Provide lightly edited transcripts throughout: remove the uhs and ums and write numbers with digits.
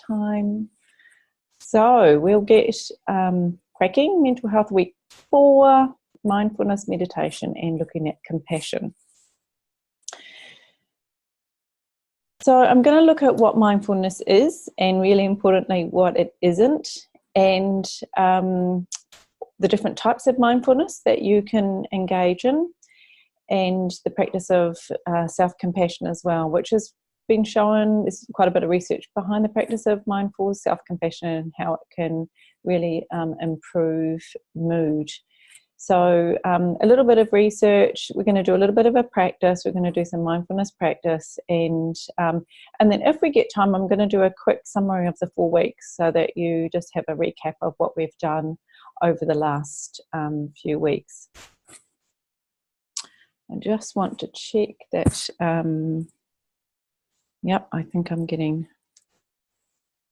time. So we'll get cracking. Mental Health Week 4, mindfulness, meditation, and looking at compassion. So I'm going to look at what mindfulness is, and really importantly what it isn't, and the different types of mindfulness that you can engage in, and the practice of self-compassion as well, which has been shown. There's quite a bit of research behind the practice of mindful self-compassion and how it can really improve mood. So a little bit of research, we're going to do a little bit of a practice, we're going to do some mindfulness practice, and then if we get time, I'm going to do a quick summary of the 4 weeks so that you just have a recap of what we've done over the last few weeks. I just want to check that, yep, I think I'm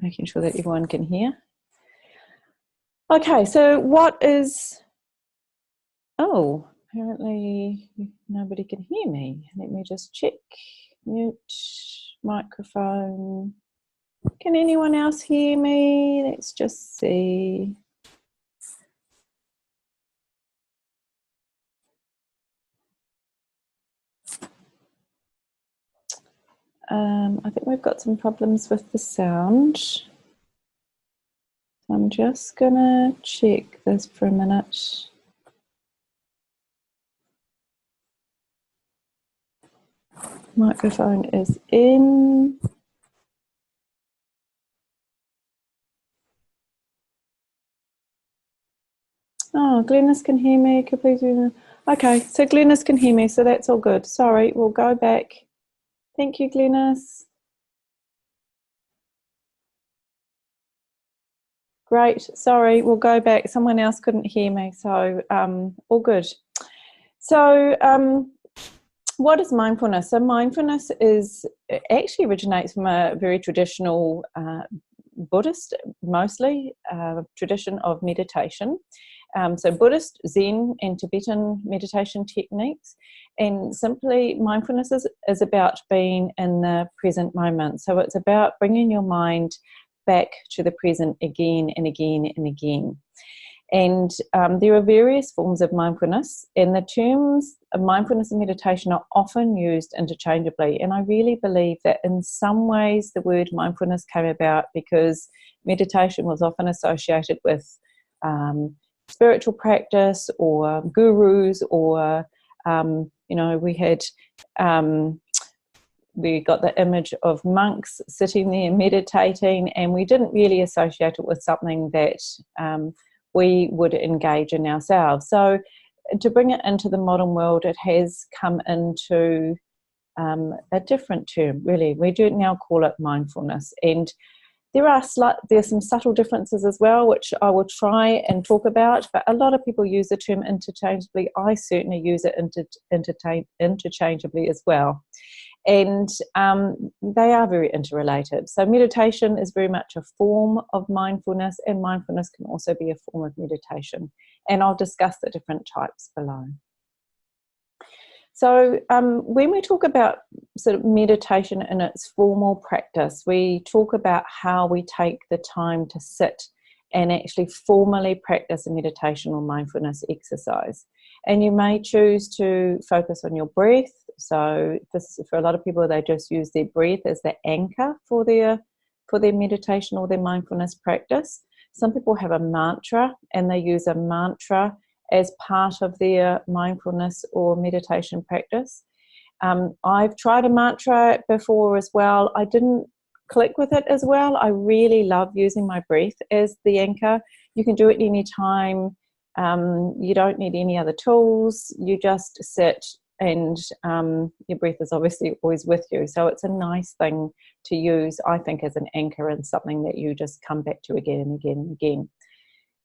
making sure that everyone can hear. Okay, so what is... Oh, apparently nobody can hear me. Let me just check. Mute, microphone. Can anyone else hear me? Let's just see. I think we've got some problems with the sound. I'm just gonna check this for a minute. Microphone is in. Oh, Glennis can hear me. Could please hear me? Okay, so Glennis can hear me, so that's all good. Sorry, we'll go back. Thank you, Glennis. Great, sorry, we'll go back. Someone else couldn't hear me, so all good. So what is mindfulness? So mindfulness actually originates from a very traditional Buddhist, mostly, tradition of meditation. So Buddhist, Zen and Tibetan meditation techniques, and simply mindfulness is about being in the present moment. So it's about bringing your mind back to the present again and again and again. And there are various forms of mindfulness, and the terms of mindfulness and meditation are often used interchangeably. And I really believe that in some ways the word mindfulness came about because meditation was often associated with spiritual practice or gurus, or we got the image of monks sitting there meditating, and we didn't really associate it with something that we would engage in ourselves. So to bring it into the modern world, it has come into a different term, really. We do now call it mindfulness, and there's some subtle differences as well, which I will try and talk about, but a lot of people use the term interchangeably. I certainly use it interchangeably as well. And they are very interrelated. So meditation is very much a form of mindfulness, and mindfulness can also be a form of meditation. And I'll discuss the different types below. So when we talk about sort of meditation in its formal practice, we talk about how we take the time to sit and actually formally practice a meditation or mindfulness exercise. And you may choose to focus on your breath. So this, for a lot of people, they just use their breath as the anchor for their meditation or their mindfulness practice. Some people have a mantra, and they use a mantra as part of their mindfulness or meditation practice. I've tried a mantra before as well. I didn't click with it as well. I really love using my breath as the anchor. You can do it any time. You don't need any other tools. You just sit, and your breath is obviously always with you. So it's a nice thing to use, I think, as an anchor and something that you just come back to again and again and again.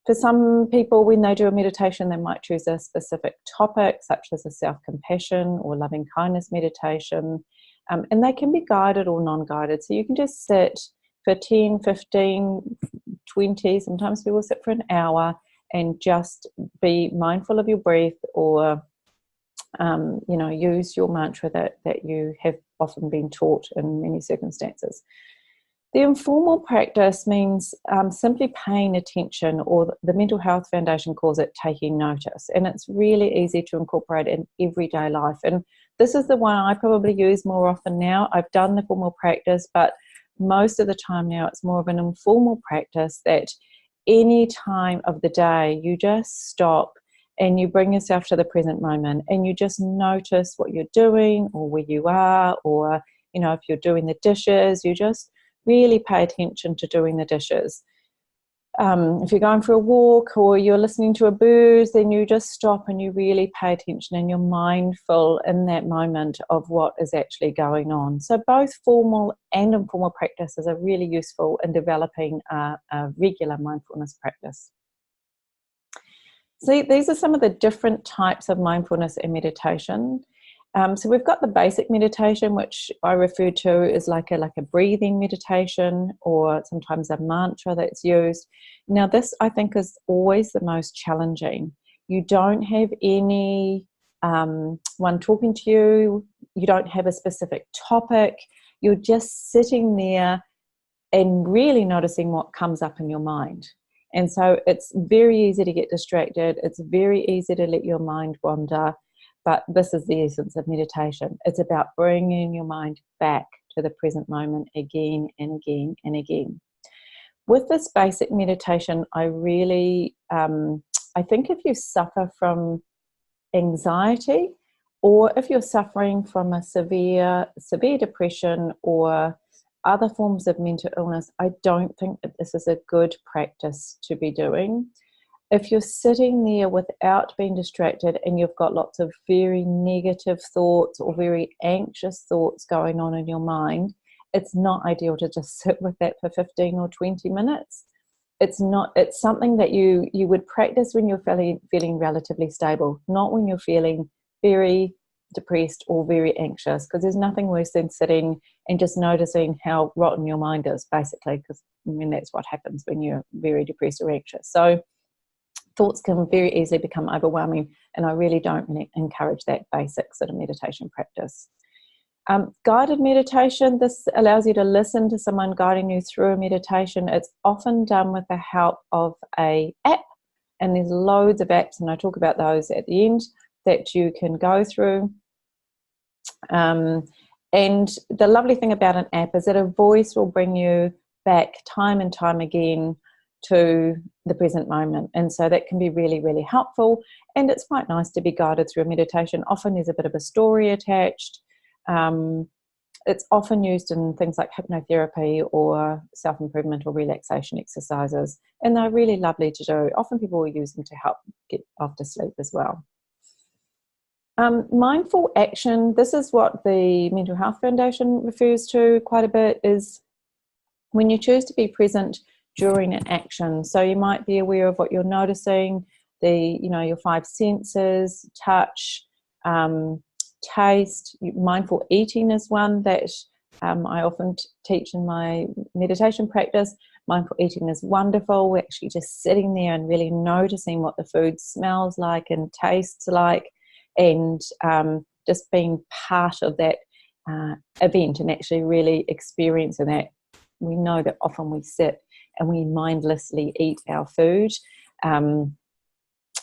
For some people, when they do a meditation, they might choose a specific topic, such as a self-compassion or loving-kindness meditation, and they can be guided or non-guided. So you can just sit for 10, 15, 20, sometimes people sit for an hour and just be mindful of your breath, or use your mantra that you have often been taught in many circumstances. The informal practice means simply paying attention, or the Mental Health Foundation calls it taking notice. And it's really easy to incorporate in everyday life. And this is the one I probably use more often now. I've done the formal practice, but most of the time now it's more of an informal practice that any time of the day you just stop and you bring yourself to the present moment and you just notice what you're doing or where you are, or, you know, if you're doing the dishes, you just really pay attention to doing the dishes. If you're going for a walk or you're listening to a bird, then you just stop and you really pay attention and you're mindful in that moment of what is actually going on. So both formal and informal practices are really useful in developing a regular mindfulness practice. So these are some of the different types of mindfulness and meditation. So we've got the basic meditation, which I refer to as like a breathing meditation, or sometimes a mantra that's used. Now this, I think, is always the most challenging. You don't have any one talking to you. You don't have a specific topic. You're just sitting there and really noticing what comes up in your mind. And so it's very easy to get distracted. It's very easy to let your mind wander. But this is the essence of meditation. It's about bringing your mind back to the present moment again and again and again. With this basic meditation, I really, I think if you suffer from anxiety, or if you're suffering from a severe depression or other forms of mental illness, I don't think that this is a good practice to be doing. If you're sitting there without being distracted and you've got lots of very negative thoughts or very anxious thoughts going on in your mind, it's not ideal to just sit with that for 15 or 20 minutes. It's something that you would practice when you're feeling relatively stable, not when you're feeling very depressed or very anxious, because there's nothing worse than sitting and just noticing how rotten your mind is, basically, because that's what happens when you're very depressed or anxious. So thoughts can very easily become overwhelming, and I really don't encourage that basic sort of meditation practice. Guided meditation, this allows you to listen to someone guiding you through a meditation. It's often done with the help of an app, and there's loads of apps, and I talk about those at the end, that you can go through. And the lovely thing about an app is that a voice will bring you back time and time again to the present moment, and so that can be really, really helpful. And it's quite nice to be guided through a meditation. Often there's a bit of a story attached. It's often used in things like hypnotherapy or self-improvement or relaxation exercises, and they're really lovely to do. Often people will use them to help get off to sleep as well. Mindful action, this is what the Mental Health Foundation refers to quite a bit, is when you choose to be present during an action. So you might be aware of what you're noticing, your five senses, touch, taste. Mindful eating is one that I often teach in my meditation practice. Mindful eating is wonderful. We're actually just sitting there and really noticing what the food smells like and tastes like, and just being part of that event and actually really experiencing that. We know that often we sit and we mindlessly eat our food.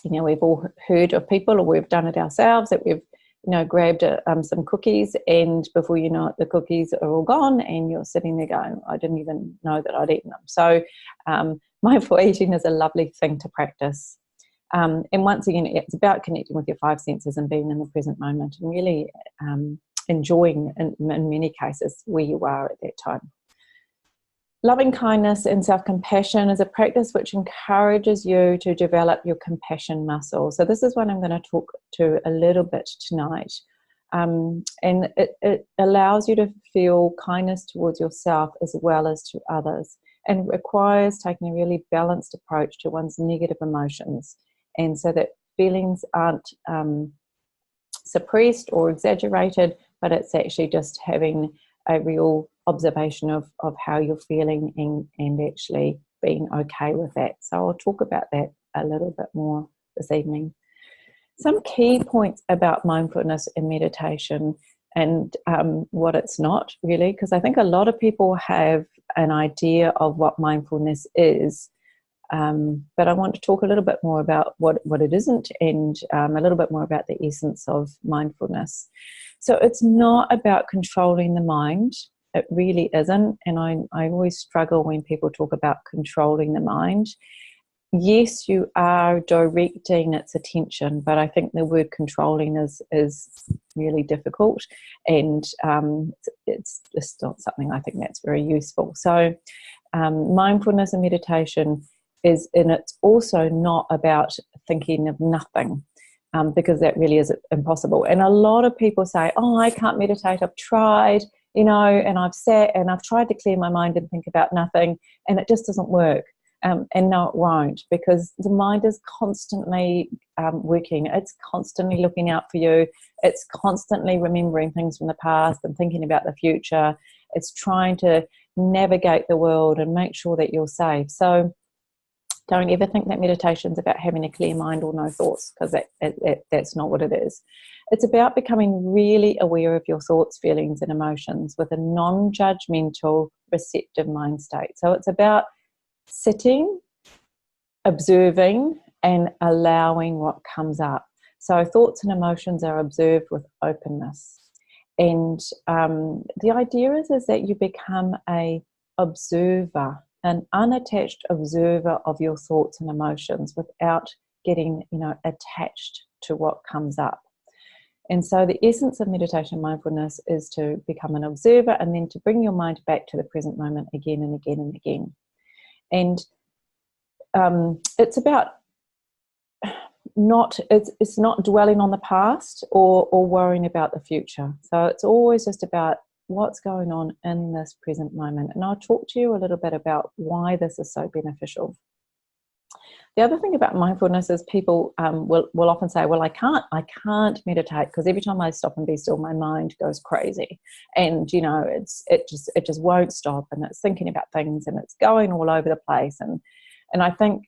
We've all heard of people, or we've done it ourselves, that we've grabbed some cookies, and before you know it, the cookies are all gone, and you're sitting there going, I didn't even know that I'd eaten them. So mindful eating is a lovely thing to practice. And once again, it's about connecting with your five senses and being in the present moment and really enjoying, in many cases, where you are at that time. Loving kindness and self-compassion is a practice which encourages you to develop your compassion muscle. So this is what I'm going to talk to a little bit tonight. And it allows you to feel kindness towards yourself as well as to others, and requires taking a really balanced approach to one's negative emotions, and so that feelings aren't suppressed or exaggerated, but it's actually just having a real observation of how you're feeling and actually being okay with that. So I'll talk about that a little bit more this evening. Some key points about mindfulness and meditation and what it's not really, because I think a lot of people have an idea of what mindfulness is, but I want to talk a little bit more about what it isn't, and a little bit more about the essence of mindfulness. So it's not about controlling the mind. It really isn't, and I always struggle when people talk about controlling the mind. Yes, you are directing its attention, but I think the word controlling is really difficult, and it's just not something I think that's very useful. So mindfulness and meditation is, and it's also not about thinking of nothing, because that really is impossible. And a lot of people say, oh, I can't meditate, I've tried, and I've sat and I've tried to clear my mind and think about nothing, and it just doesn't work. And no, it won't, because the mind is constantly working. It's constantly looking out for you. It's constantly remembering things from the past and thinking about the future. It's trying to navigate the world and make sure that you're safe. So don't ever think that meditation is about having a clear mind or no thoughts, because that's not what it is. It's about becoming really aware of your thoughts, feelings, and emotions with a non-judgmental, receptive mind state. So it's about sitting, observing, and allowing what comes up. So thoughts and emotions are observed with openness. And the idea is that you become an observer, an unattached observer of your thoughts and emotions without getting, attached to what comes up. And so the essence of meditation mindfulness is to become an observer, and then to bring your mind back to the present moment again and again and again. And it's about it's not dwelling on the past or worrying about the future. So it's always just about what's going on in this present moment. And I'll talk to you a little bit about why this is so beneficial. The other thing about mindfulness is people will often say, well, I can't meditate because every time I stop and be still, my mind goes crazy. And, it just won't stop, and it's thinking about things, and it's going all over the place. And I think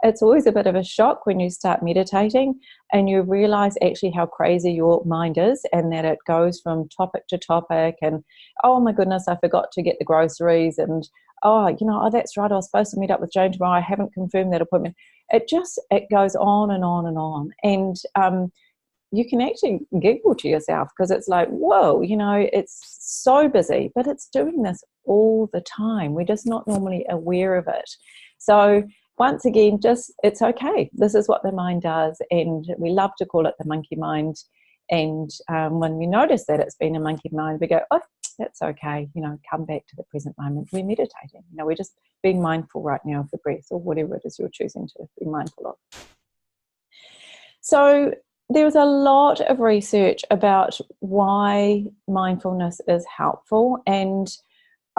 it's always a bit of a shock when you start meditating and you realize actually how crazy your mind is, and that it goes from topic to topic, and, oh my goodness, I forgot to get the groceries, and oh, that's right, I was supposed to meet up with Jane tomorrow, I haven't confirmed that appointment. It goes on and on and on. And you can actually giggle to yourself, because it's like, whoa, it's so busy, but it's doing this all the time. We're just not normally aware of it. So once again, it's okay. This is what the mind does, and we love to call it the monkey mind. And when we notice that it's been a monkey mind, we go, oh, that's okay, come back to the present moment. We're meditating, we're just being mindful right now of the breath, or whatever it is you're choosing to be mindful of. So there's a lot of research about why mindfulness is helpful, and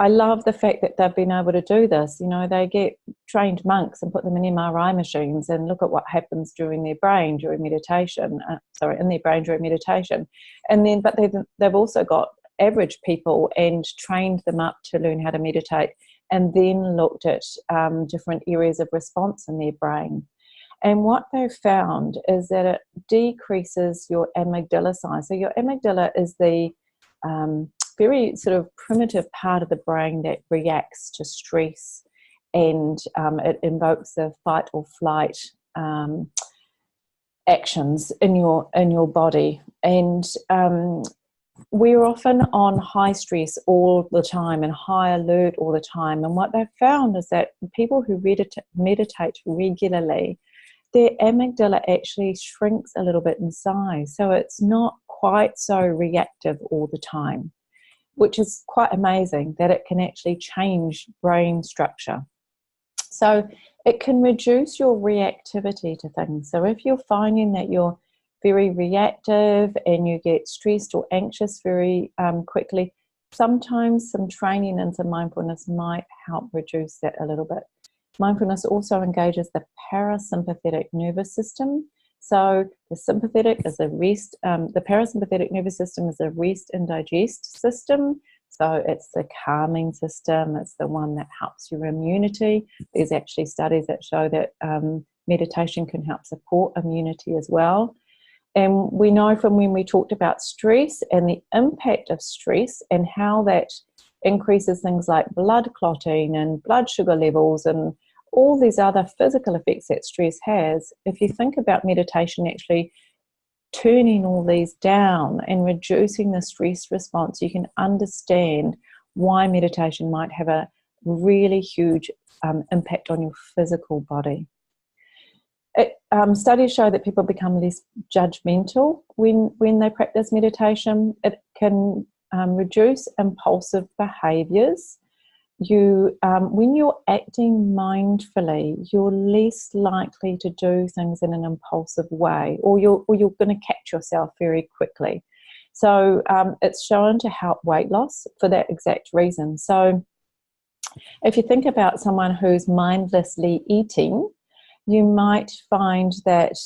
I love the fact that they've been able to do this. They get trained monks and put them in MRI machines and look at what happens during their brain during meditation. In their brain during meditation, but they've also got average people and trained them up to learn how to meditate, and then looked at different areas of response in their brain. And what they've found is that it decreases your amygdala size. So your amygdala is the very sort of primitive part of the brain that reacts to stress, and it invokes the fight or flight actions in your body. And we're often on high stress all the time and high alert all the time. And what they've found is that people who meditate regularly, their amygdala actually shrinks a little bit in size. So it's not quite so reactive all the time, which is quite amazing that it can actually change brain structure. So it can reduce your reactivity to things. So if you're finding that you're very reactive and you get stressed or anxious very quickly, sometimes some training and some mindfulness might help reduce that a little bit. Mindfulness also engages the parasympathetic nervous system. So the sympathetic is a rest, the parasympathetic nervous system is a rest and digest system. So it's the calming system, it's the one that helps your immunity. There's actually studies that show that meditation can help support immunity as well. And we know from when we talked about stress and the impact of stress and how that increases things like blood clotting and blood sugar levels and all these other physical effects that stress has. If you think about meditation actually turning all these down and reducing the stress response, you can understand why meditation might have a really huge impact on your physical body. Studies show that people become less judgmental when they practice meditation. It can reduce impulsive behaviours. When you're acting mindfully, you're less likely to do things in an impulsive way, or you're going to catch yourself very quickly. So it's shown to help weight loss for that exact reason. So if you think about someone who's mindlessly eating, you might find that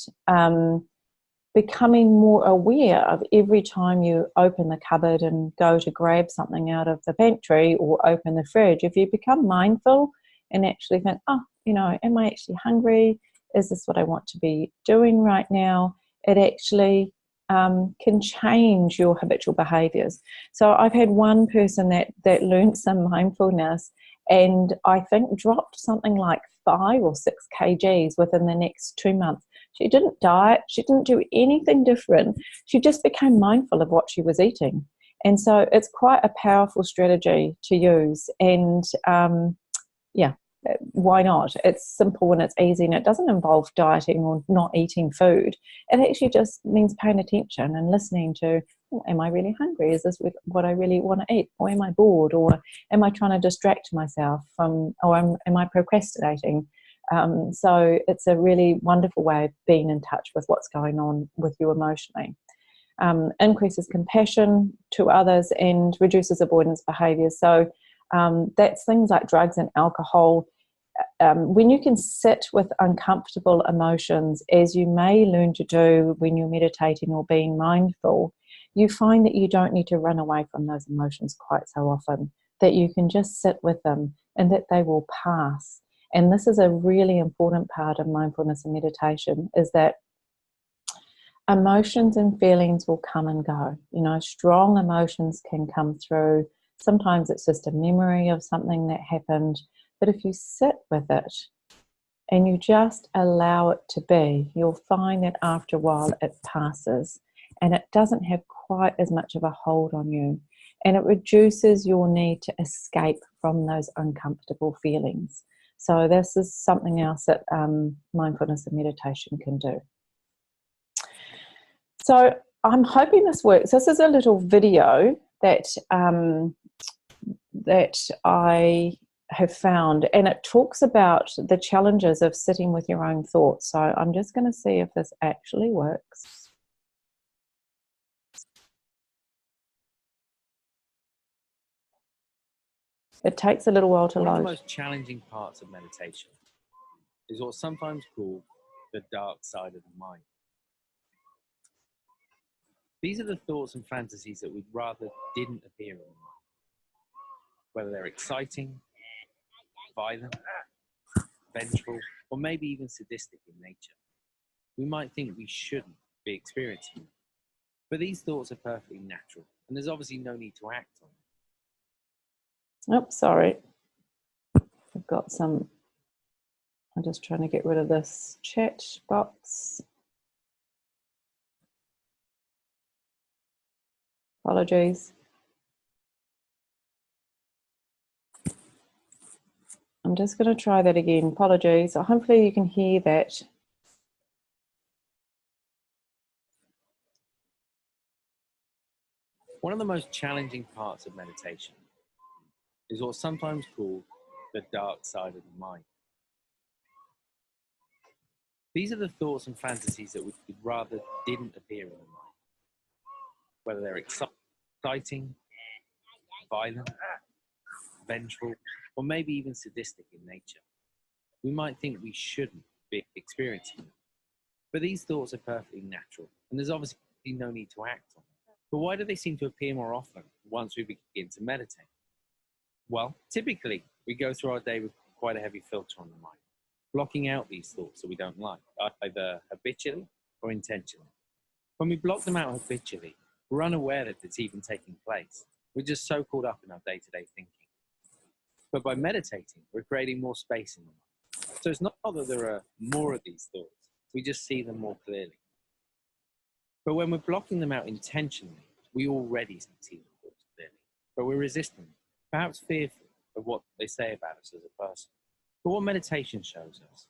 becoming more aware of every time you open the cupboard and go to grab something out of the pantry or open the fridge, if you become mindful and actually think, oh, am I actually hungry? Is this what I want to be doing right now? It actually can change your habitual behaviours. So I've had one person that learned some mindfulness and I think dropped something like 5 or 6 kgs within the next 2 months. She didn't diet, she didn't do anything different. She just became mindful of what she was eating. And so it's quite a powerful strategy to use. And why not? It's simple and it's easy and it doesn't involve dieting or not eating food. It actually just means paying attention and listening to, am I really hungry? Is this what I really want to eat? Or am I bored? Or am I trying to distract myself from, or am I procrastinating? So it's a really wonderful way of being in touch with what's going on with you emotionally. Increases compassion to others and reduces avoidance behaviours. So that's things like drugs and alcohol. When you can sit with uncomfortable emotions, as you may learn to do when you're meditating or being mindful, you find that you don't need to run away from those emotions quite so often, that you can just sit with them and that they will pass. And this is a really important part of mindfulness and meditation, is that emotions and feelings will come and go. Strong emotions can come through. Sometimes it's just a memory of something that happened. But if you sit with it and you just allow it to be, you'll find that after a while it passes and it doesn't have quite as much of a hold on you. And it reduces your need to escape from those uncomfortable feelings. So this is something else that mindfulness and meditation can do. So I'm hoping this works. This is a little video that I have found, and it talks about the challenges of sitting with your own thoughts. So I'm just going to see if this actually works. It takes a little while to load. One of the most challenging parts of meditation is what's sometimes called the dark side of the mind. These are the thoughts and fantasies that we'd rather didn't appear in the mind, whether they're exciting, violent, vengeful, or maybe even sadistic in nature. We might think we shouldn't be experiencing them, but these thoughts are perfectly natural, and there's obviously no need to act on them. Oh, sorry. I've got some. I'm just trying to get rid of this chat box. Apologies. I'm just going to try that again. Apologies. So hopefully you can hear that. One of the most challenging parts of meditation is what's sometimes called the dark side of the mind. These are the thoughts and fantasies that we'd rather didn't appear in the mind, whether they're exciting, violent, vengeful, or maybe even sadistic in nature. We might think we shouldn't be experiencing them, but these thoughts are perfectly natural, and there's obviously no need to act on them. But why do they seem to appear more often once we begin to meditate? Well, typically, we go through our day with quite a heavy filter on the mind, blocking out these thoughts that we don't like, either habitually or intentionally. When we block them out habitually, we're unaware that it's even taking place. We're just so caught up in our day-to-day thinking. But by meditating, we're creating more space in the mind. So it's not that there are more of these thoughts, we just see them more clearly. But when we're blocking them out intentionally, we already see them thoughts clearly. But we're resisting them, perhaps fearful of what they say about us as a person. But what meditation shows us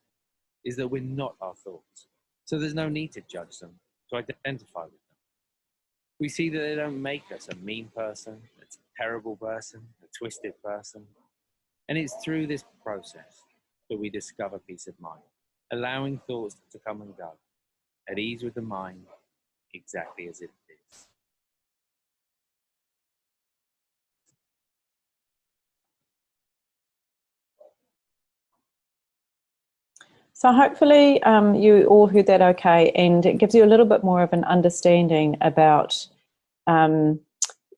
is that we're not our thoughts. So there's no need to judge them, to identify with them. We see that they don't make us a mean person, a terrible person, a twisted person. And it's through this process that we discover peace of mind, allowing thoughts to come and go, at ease with the mind, exactly as it is. So hopefully you all heard that okay, and it gives you a little bit more of an understanding about,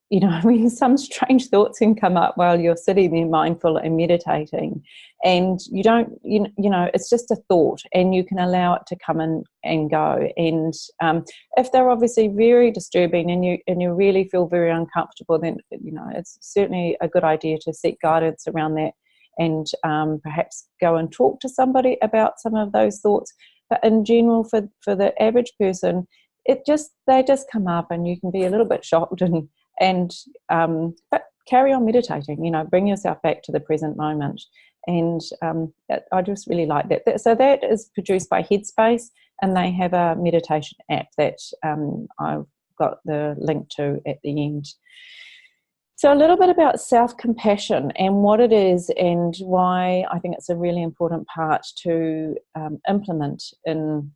when some strange thoughts can come up while you're sitting there mindful and meditating, and you don't, it's just a thought, and you can allow it to come in and go. And if they're obviously very disturbing and you really feel very uncomfortable, then it's certainly a good idea to seek guidance around that, and perhaps go and talk to somebody about some of those thoughts. But in general, for the average person, they just come up, and you can be a little bit shocked but carry on meditating. Bring yourself back to the present moment. And I just really like that. So that is produced by Headspace, and they have a meditation app that I've got the link to at the end. So a little bit about self-compassion and what it is, and why I think it's a really important part to implement in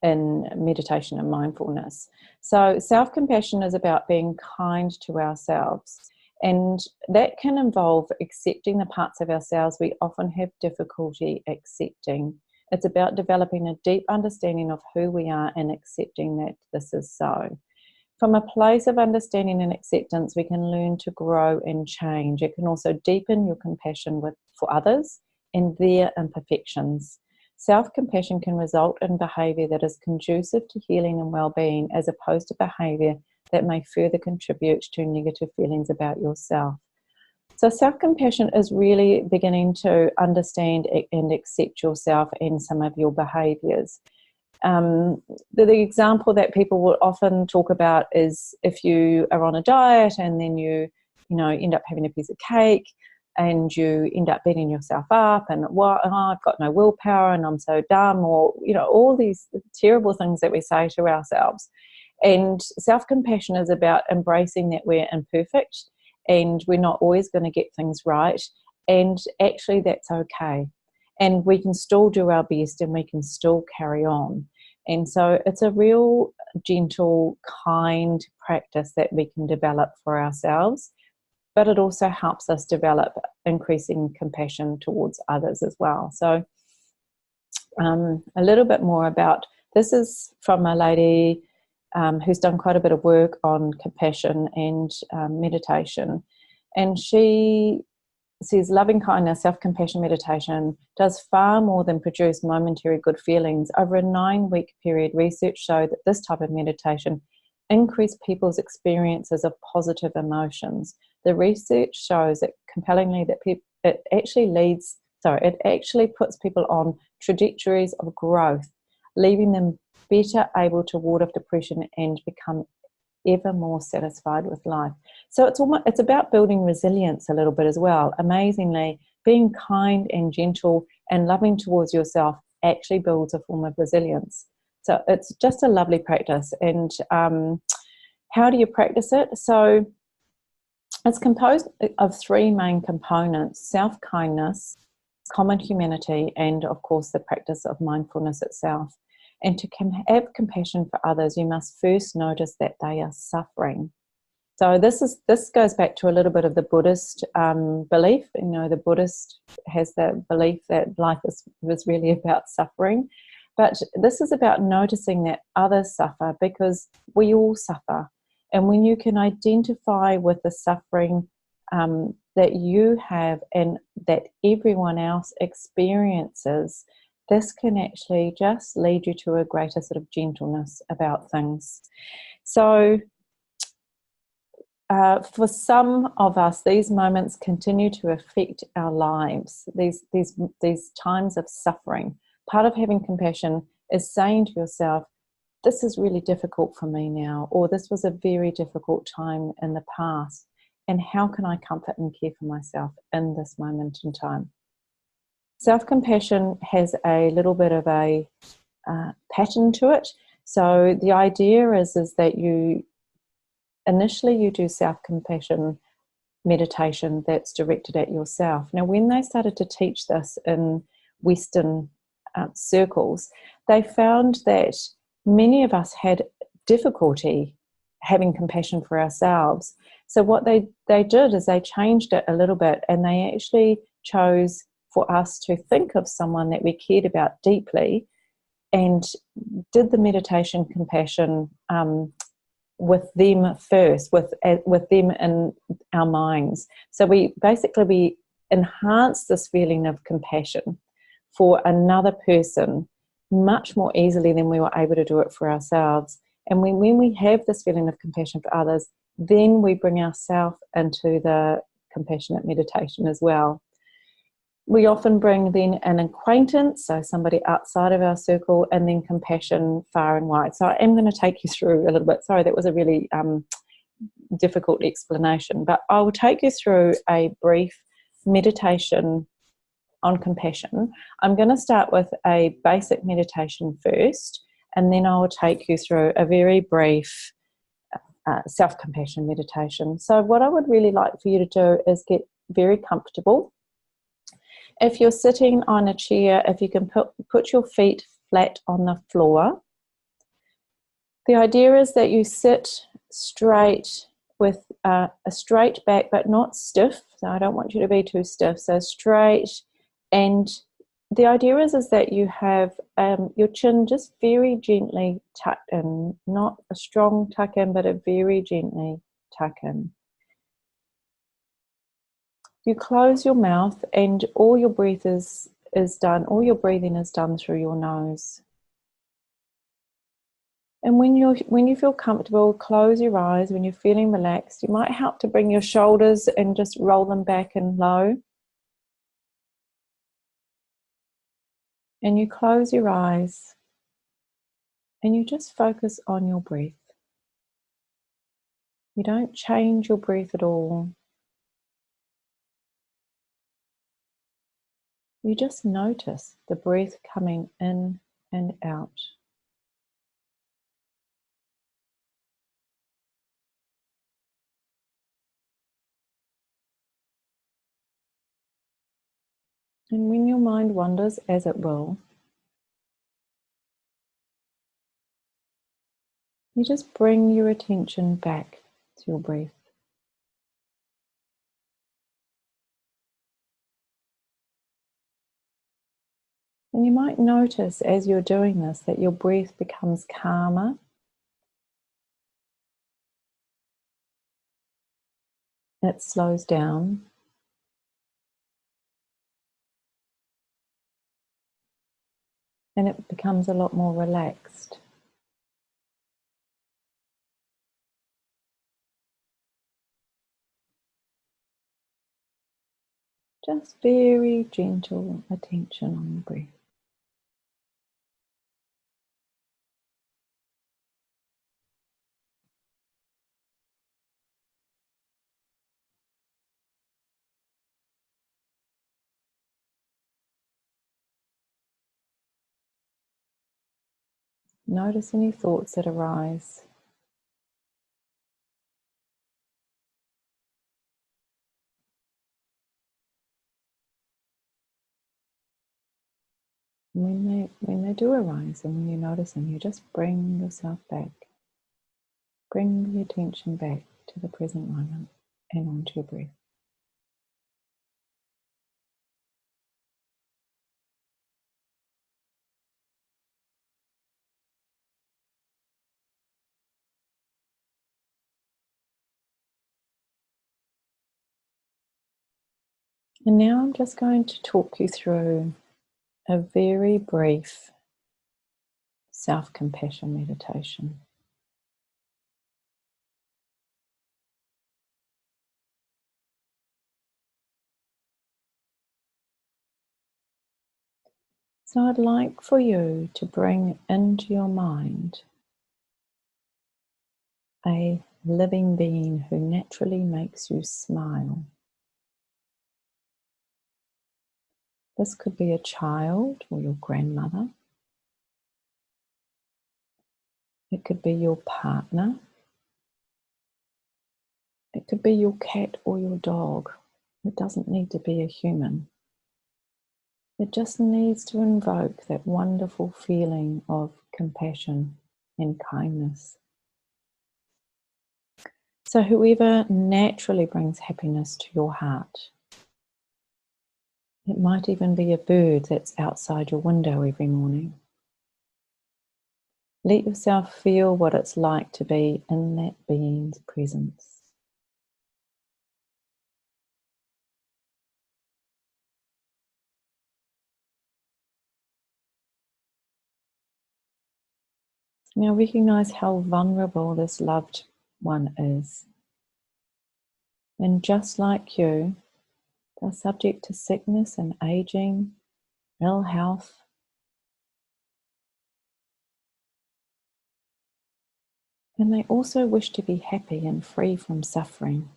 meditation and mindfulness. So self-compassion is about being kind to ourselves, and that can involve accepting the parts of ourselves we often have difficulty accepting. It's about developing a deep understanding of who we are and accepting that this is so. From a place of understanding and acceptance, we can learn to grow and change. It can also deepen your compassion for others and their imperfections. Self-compassion can result in behaviour that is conducive to healing and well-being, as opposed to behaviour that may further contribute to negative feelings about yourself. So self-compassion is really beginning to understand and accept yourself and some of your behaviours. The example that people will often talk about is if you are on a diet and then you end up having a piece of cake, and you end up beating yourself up, and I've got no willpower and I'm so dumb, or all these terrible things that we say to ourselves. And self-compassion is about embracing that we're imperfect and we're not always going to get things right, and actually that's okay, and we can still do our best and we can still carry on. And so it's a real gentle, kind practice that we can develop for ourselves, but it also helps us develop increasing compassion towards others as well. So a little bit more about this is from a lady who's done quite a bit of work on compassion and meditation. And she says loving kindness, self-compassion meditation does far more than produce momentary good feelings. Over a 9-week period, research showed that this type of meditation increased people's experiences of positive emotions. The research shows that compellingly that it actually puts people on trajectories of growth, leaving them better able to ward off depression and become ever more satisfied with life. So it's about building resilience a little bit as well. Amazingly, being kind and gentle and loving towards yourself actually builds a form of resilience. So it's just a lovely practice. And how do you practice it? So it's composed of 3 main components: self-kindness, common humanity, and of course the practice of mindfulness itself. And to have compassion for others, you must first notice that they are suffering. So this goes back to a little bit of the Buddhist belief. The Buddhist has the belief that life is really about suffering. But this is about noticing that others suffer, because we all suffer. And when you can identify with the suffering that you have and that everyone else experiences, this can actually just lead you to a greater sort of gentleness about things. So for some of us, these moments continue to affect our lives, these times of suffering. Part of having compassion is saying to yourself, this is really difficult for me now, or this was a very difficult time in the past, and how can I comfort and care for myself in this moment in time? Self-compassion has a little bit of a pattern to it. So the idea is that you initially do self-compassion meditation that's directed at yourself. Now, when they started to teach this in Western circles, they found that many of us had difficulty having compassion for ourselves. So what they did is they changed it a little bit, and they actually chose for us to think of someone that we cared about deeply and did the meditation compassion with them first, with them in our minds. So we enhance this feeling of compassion for another person much more easily than we were able to do it for ourselves. And when we have this feeling of compassion for others, then we bring ourselves into the compassionate meditation as well. We often bring then an acquaintance, so somebody outside of our circle, and then compassion far and wide. So I am going to take you through a little bit. Sorry, that was a really difficult explanation, but I will take you through a brief meditation on compassion. I'm going to start with a basic meditation first, and then I will take you through a very brief self-compassion meditation. So what I would really like for you to do is get very comfortable. If you're sitting on a chair, if you can put your feet flat on the floor. The idea is that you sit straight with a straight back, but not stiff. So I don't want you to be too stiff. So straight. And the idea is that you have your chin just very gently tucked in, not a strong tuck in, but a very gently tuck in. You close your mouth, and all your breath is done, all your breathing is done through your nose. And when you feel comfortable, close your eyes. When you're feeling relaxed, you might help to bring your shoulders and just roll them back and low. And you close your eyes, and you just focus on your breath. You don't change your breath at all. You just notice the breath coming in and out. And when your mind wanders, as it will, you just bring your attention back to your breath. And you might notice as you're doing this that your breath becomes calmer. It slows down. And it becomes a lot more relaxed. Just very gentle attention on your breath. Notice any thoughts that arise. When they do arise, and when you notice them, you just bring yourself back. Bring the attention back to the present moment and onto your breath. And now I'm just going to talk you through a very brief self-compassion meditation. So I'd like for you to bring into your mind a living being who naturally makes you smile. This could be a child or your grandmother. It could be your partner. It could be your cat or your dog. It doesn't need to be a human. It just needs to invoke that wonderful feeling of compassion and kindness. So whoever naturally brings happiness to your heart, it might even be a bird that's outside your window every morning. Let yourself feel what it's like to be in that being's presence. Now recognize how vulnerable this loved one is. And just like you, they're subject to sickness and aging, ill health. And they also wish to be happy and free from suffering,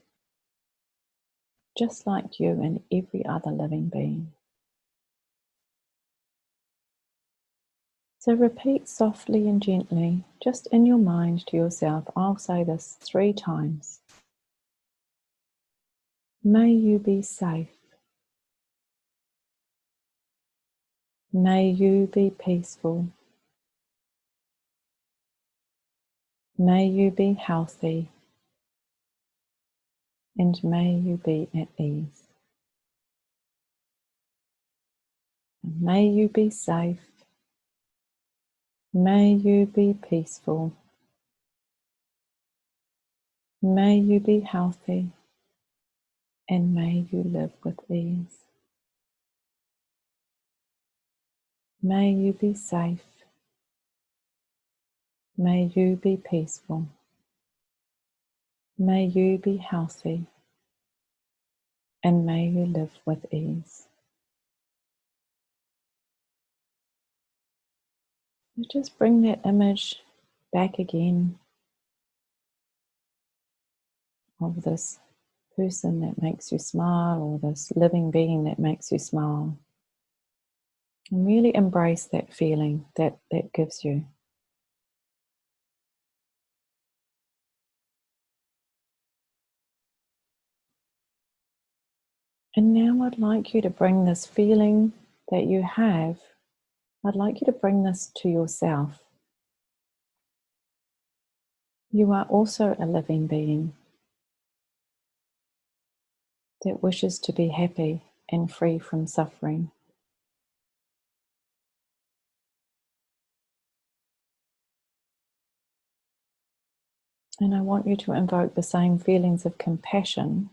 just like you and every other living being. So repeat softly and gently, just in your mind to yourself. I'll say this 3 times. May you be safe. May you be peaceful. May you be healthy. And may you be at ease. May you be safe. May you be peaceful. May you be healthy. And may you live with ease. May you be safe. May you be peaceful. May you be healthy. And may you live with ease. So just bring that image back again of this person that makes you smile, or this living being that makes you smile. And really embrace that feeling that gives you. And now I'd like you to bring this feeling that you have, I'd like you to bring this to yourself. You are also a living being that wishes to be happy and free from suffering. And I want you to invoke the same feelings of compassion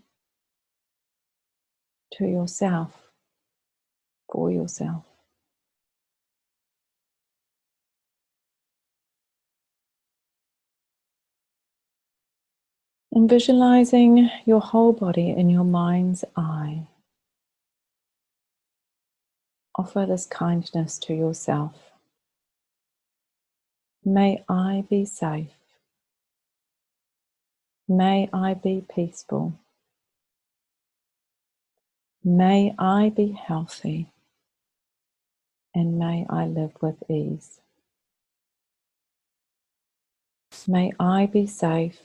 to yourself, for yourself. And visualizing your whole body in your mind's eye. Offer this kindness to yourself. May I be safe. May I be peaceful. May I be healthy. And may I live with ease. May I be safe.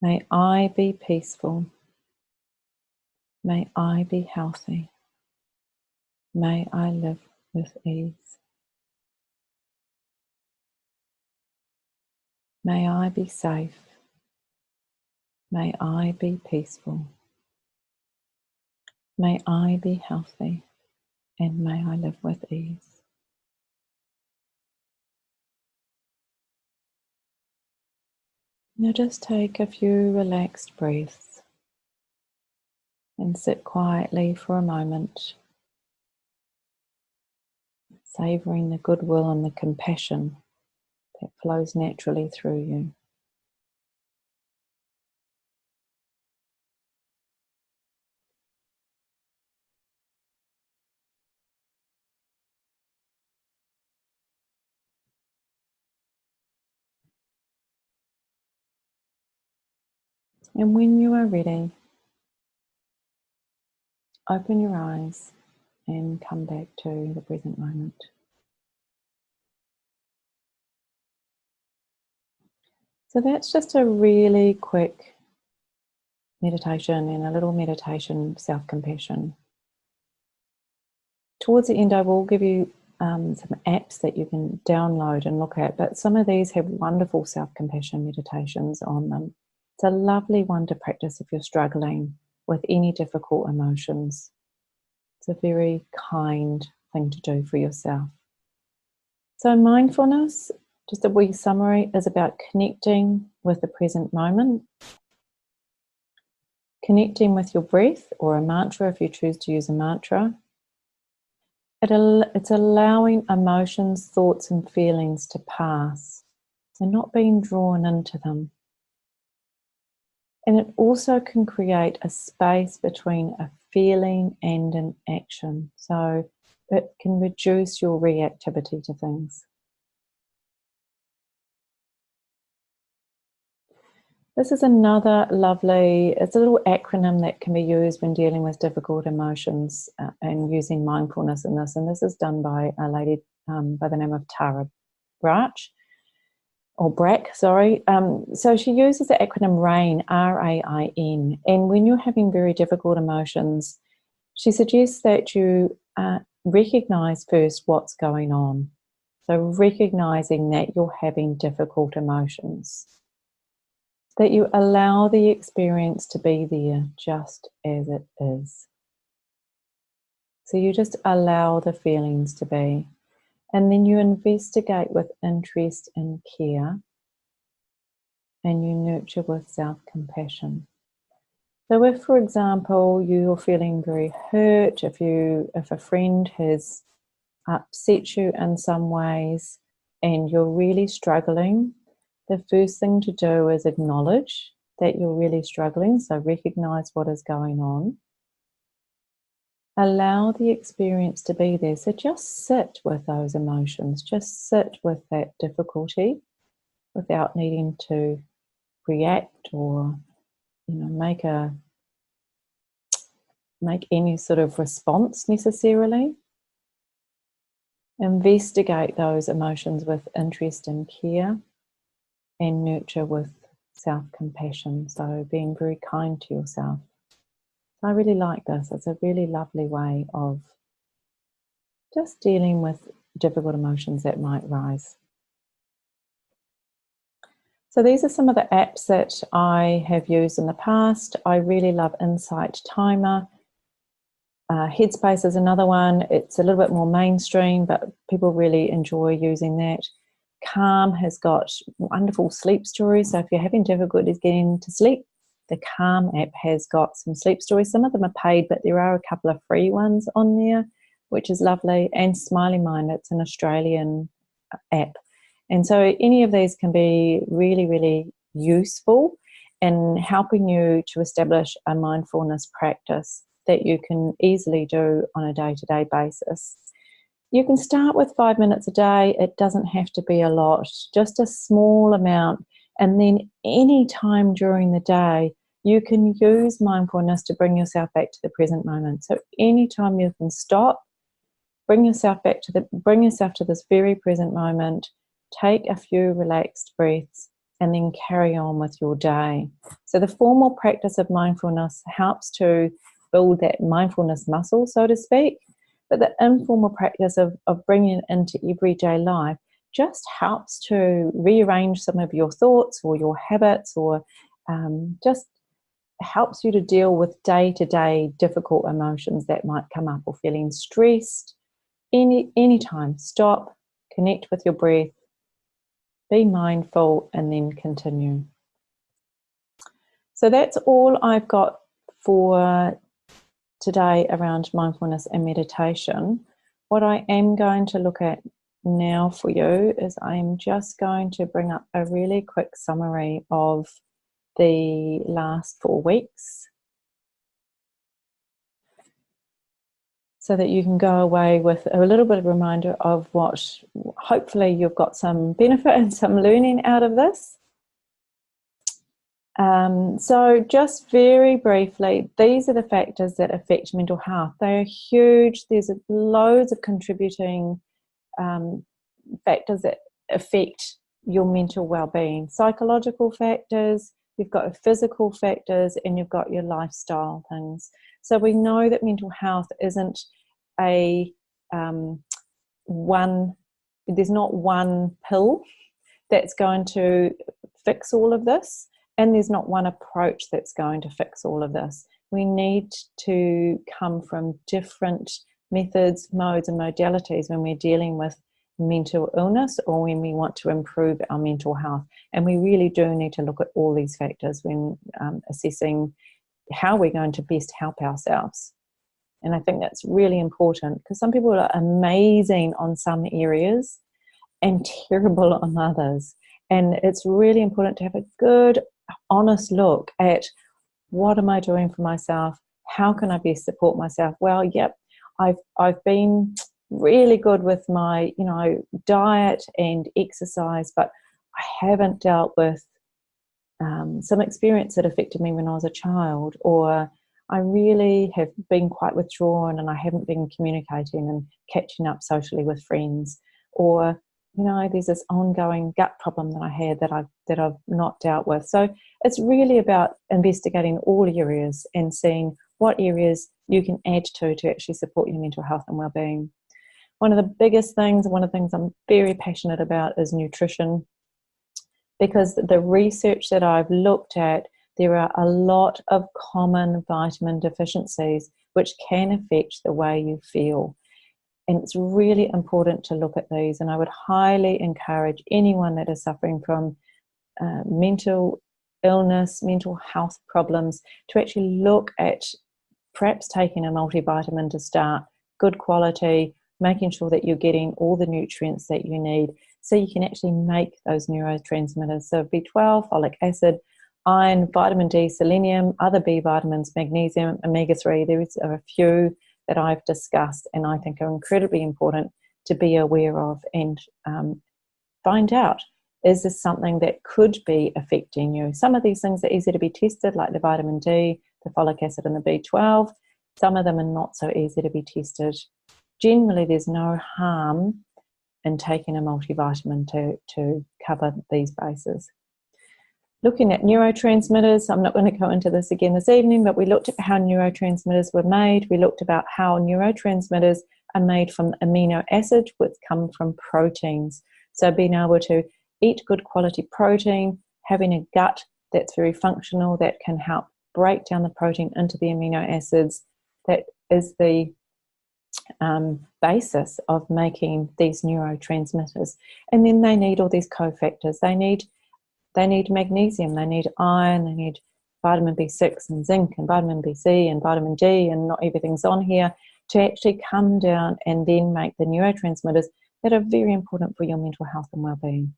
May I be peaceful. May I be healthy. May I live with ease. May I be safe. May I be peaceful. May I be healthy. And may I live with ease. Now just take a few relaxed breaths and sit quietly for a moment. savouring the goodwill and the compassion that flows naturally through you. And when you are ready, open your eyes and come back to the present moment. So that's just a really quick meditation and a little meditation self-compassion. Towards the end, I will give you some apps that you can download and look at, but some of these have wonderful self-compassion meditations on them. It's a lovely one to practice if you're struggling with any difficult emotions. It's a very kind thing to do for yourself. So mindfulness, just a wee summary, is about connecting with the present moment, connecting with your breath or a mantra if you choose to use a mantra. It's allowing emotions, thoughts and feelings to pass and not being drawn into them. And it also can create a space between a feeling and an action. So it can reduce your reactivity to things. This is another lovely, it's a little acronym that can be used when dealing with difficult emotions and using mindfulness in this. And this is done by a lady by the name of Tara Brach, or Brack, sorry. So she uses the acronym RAIN, R-A-I-N. And when you're having very difficult emotions, she suggests that you recognize first what's going on. So recognizing that you're having difficult emotions. That you allow the experience to be there just as it is. So you just allow the feelings to be. And then you investigate with interest and care. And you nurture with self-compassion. So if, for example, you're feeling very hurt, if a friend has upset you in some ways and you're really struggling, the first thing to do is acknowledge that you're really struggling, so recognize what is going on. Allow the experience to be there, so just sit with those emotions, just sit with that difficulty without needing to react or make any sort of response necessarily. Investigate those emotions with interest and care and nurture with self-compassion, so being very kind to yourself. So I really like this. It's a really lovely way of just dealing with difficult emotions that might rise. So these are some of the apps that I have used in the past. I really love Insight Timer. Headspace is another one. It's a little bit more mainstream, but people really enjoy using that. Calm has got wonderful sleep stories. So if you're having difficulties getting to sleep, the Calm app has got some sleep stories. Some of them are paid, but there are a couple of free ones on there, which is lovely. And Smiley Mind, it's an Australian app. And so any of these can be really, really useful in helping you to establish a mindfulness practice that you can easily do on a day-to-day basis. You can start with 5 minutes a day. It doesn't have to be a lot, just a small amount. And then any time during the day, you can use mindfulness to bring yourself back to the present moment. So anytime you can stop, bring yourself to this very present moment, take a few relaxed breaths, and then carry on with your day. So the formal practice of mindfulness helps to build that mindfulness muscle, so to speak. But the informal practice of bringing it into everyday life just helps to rearrange some of your thoughts or your habits, or just helps you to deal with day-to-day difficult emotions that might come up, or feeling stressed. Anytime, stop, connect with your breath, be mindful, and then continue. So that's all I've got for today around mindfulness and meditation. What I am going to look at now for you is I am just going to bring up a really quick summary of the last 4 weeks so that you can go away with a little bit of a reminder of what hopefully you've got some benefit and some learning out of this. So just very briefly, these are the factors that affect mental health. They are huge. There's loads of contributing factors that affect your mental well-being. Psychological factors, you've got your physical factors, and you've got your lifestyle things. So we know that mental health isn't there's not one pill that's going to fix all of this, and there's not one approach that's going to fix all of this. We need to come from different methods, modes, and modalities when we're dealing with mental illness or when we want to improve our mental health. And we really do need to look at all these factors when assessing how we're going to best help ourselves. And I think that's really important because some people are amazing on some areas and terrible on others. And it's really important to have a good, honest look at what am I doing for myself? How can I best support myself? Well, yep, I've been really good with my, diet and exercise, but I haven't dealt with some experience that affected me when I was a child, or I really have been quite withdrawn and I haven't been communicating and catching up socially with friends, or there's this ongoing gut problem that I had that I've not dealt with. So it's really about investigating all areas and seeing what areas you can add to actually support your mental health and well-being. One of the biggest things, one of the things I'm very passionate about is nutrition, because the research that I've looked at, there are a lot of common vitamin deficiencies which can affect the way you feel. And it's really important to look at these. And I would highly encourage anyone that is suffering from mental illness, mental health problems, to actually look at perhaps taking a multivitamin to start, good quality, making sure that you're getting all the nutrients that you need so you can actually make those neurotransmitters. So B12, folic acid, iron, vitamin D, selenium, other B vitamins, magnesium, omega-3. There are a few that I've discussed and I think are incredibly important to be aware of and find out, is this something that could be affecting you? Some of these things are easy to be tested, like the vitamin D, the folic acid and the B12. Some of them are not so easy to be tested. Generally, there's no harm in taking a multivitamin to cover these bases. Looking at neurotransmitters, I'm not going to go into this again this evening, but we looked at how neurotransmitters were made. We looked about how neurotransmitters are made from amino acids, which come from proteins. So being able to eat good quality protein, having a gut that's very functional, that can help break down the protein into the amino acids, that is the basis of making these neurotransmitters. And then they need all these cofactors. They need magnesium, they need iron, they need vitamin B6 and zinc and vitamin B C and vitamin D, and not everything's on here, to actually come down and then make the neurotransmitters that are very important for your mental health and well-being.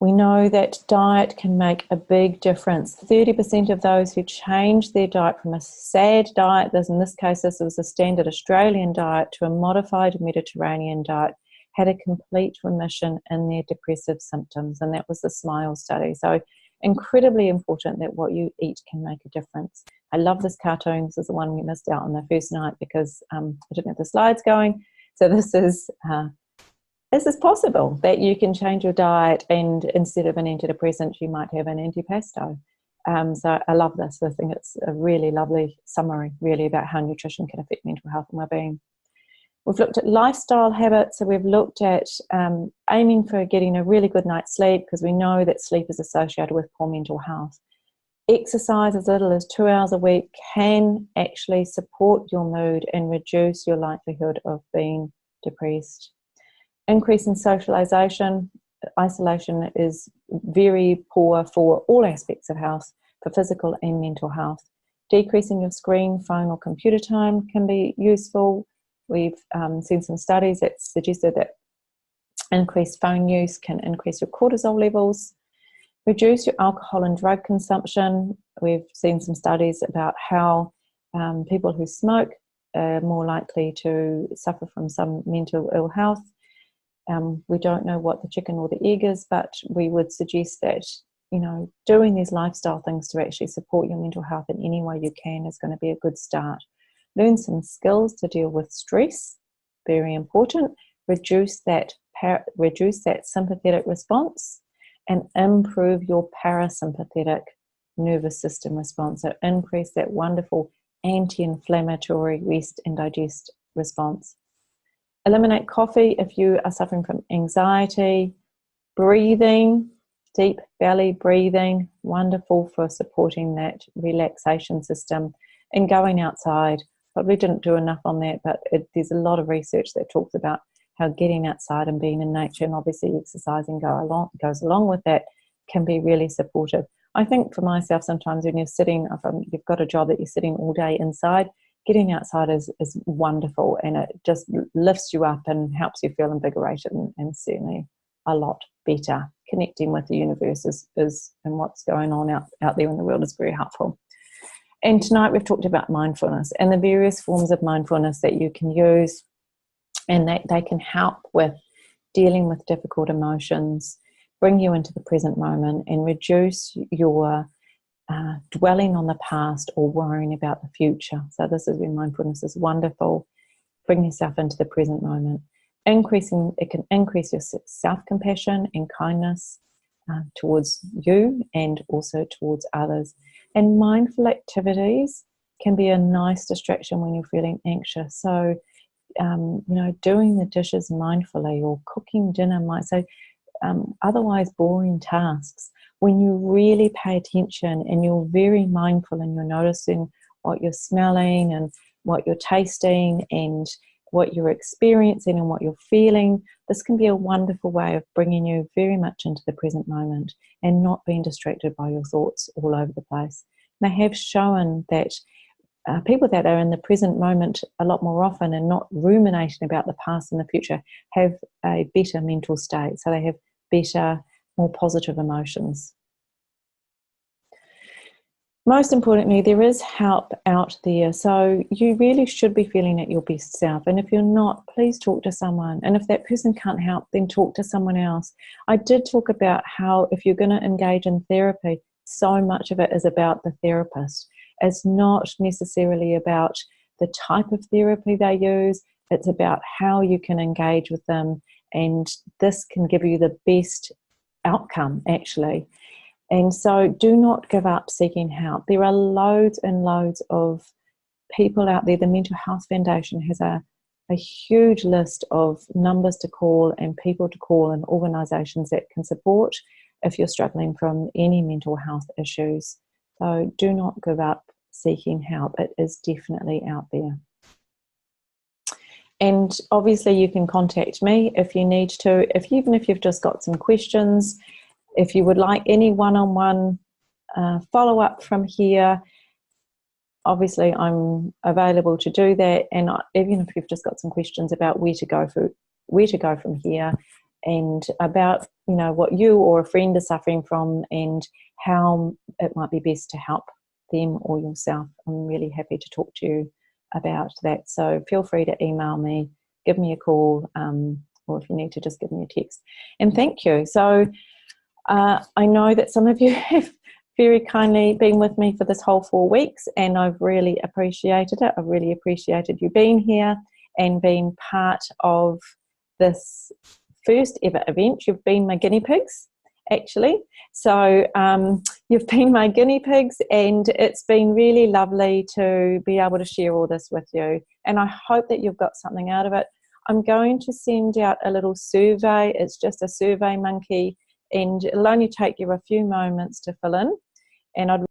We know that diet can make a big difference. 30% of those who change their diet from a SAD diet, in this case this was a standard Australian diet, to a modified Mediterranean diet, had a complete remission in their depressive symptoms, and that was the SMILE study. So incredibly important that what you eat can make a difference. I love this cartoon. This is the one we missed out on the first night because I didn't have the slides going. So this is possible, that you can change your diet, and instead of an antidepressant you might have an antipasto. So I love this. I think it's a really lovely summary really about how nutrition can affect mental health and well-being. We've looked at lifestyle habits. So we've looked at aiming for getting a really good night's sleep, because we know that sleep is associated with poor mental health. Exercise as little as 2 hours a week can actually support your mood and reduce your likelihood of being depressed. Increase in socialization. Isolation is very poor for all aspects of health, for physical and mental health. Decreasing your screen, phone or computer time can be useful. We've seen some studies that suggested that increased phone use can increase your cortisol levels. Reduce your alcohol and drug consumption. We've seen some studies about how people who smoke are more likely to suffer from some mental ill health. We don't know what the chicken or the egg is, but we would suggest that, you know, doing these lifestyle things to actually support your mental health in any way you can is going to be a good start. Learn some skills to deal with stress, very important. Reduce that sympathetic response and improve your parasympathetic nervous system response. So increase that wonderful anti-inflammatory rest and digest response. Eliminate coffee if you are suffering from anxiety. Breathing, deep belly breathing, wonderful for supporting that relaxation system. And going outside, probably didn't do enough on that, but there's a lot of research that talks about how getting outside and being in nature, and obviously exercising goes along with that, can be really supportive. I think for myself, sometimes when you're sitting, you've got a job that you're sitting all day inside, getting outside is wonderful, and it just lifts you up and helps you feel invigorated and certainly a lot better. Connecting with the universe is and what's going on out there in the world is very helpful. And tonight we've talked about mindfulness and the various forms of mindfulness that you can use, and that they can help with dealing with difficult emotions, bring you into the present moment, and reduce your dwelling on the past or worrying about the future. So this is where mindfulness is wonderful. Bring yourself into the present moment. It can increase your self-compassion and kindness towards you and also towards others. And mindful activities can be a nice distraction when you're feeling anxious. So, doing the dishes mindfully or cooking dinner otherwise boring tasks, when you really pay attention and you're very mindful and you're noticing what you're smelling and what you're tasting and what you're experiencing and what you're feeling, this can be a wonderful way of bringing you very much into the present moment and not being distracted by your thoughts all over the place. They have shown that people that are in the present moment a lot more often and not ruminating about the past and the future have a better mental state. So they have better, more positive emotions. Most importantly, there is help out there. So you really should be feeling at your best self. And if you're not, please talk to someone. And if that person can't help, then talk to someone else. I did talk about how if you're going to engage in therapy, so much of it is about the therapist. It's not necessarily about the type of therapy they use. It's about how you can engage with them. And this can give you the best outcome, actually. And so do not give up seeking help. There are loads and loads of people out there. The Mental Health Foundation has a huge list of numbers to call and people to call and organisations that can support if you're struggling from any mental health issues. So do not give up seeking help. It is definitely out there. And obviously you can contact me if you need to, even if you've just got some questions. If you would like any one-on-one follow-up from here, obviously I'm available to do that. And even if you've just got some questions about where to go from here, and about what you or a friend is suffering from and how it might be best to help them or yourself, I'm really happy to talk to you about that. So feel free to email me, give me a call, or if you need to, just give me a text. And thank you. So I know that some of you have very kindly been with me for this whole 4 weeks, and I've really appreciated it. I've really appreciated you being here and being part of this first ever event. You've been my guinea pigs, actually. So you've been my guinea pigs, and it's been really lovely to be able to share all this with you. And I hope that you've got something out of it. I'm going to send out a little survey. It's just a survey monkey, and it'll only take you a few moments to fill in. And I'd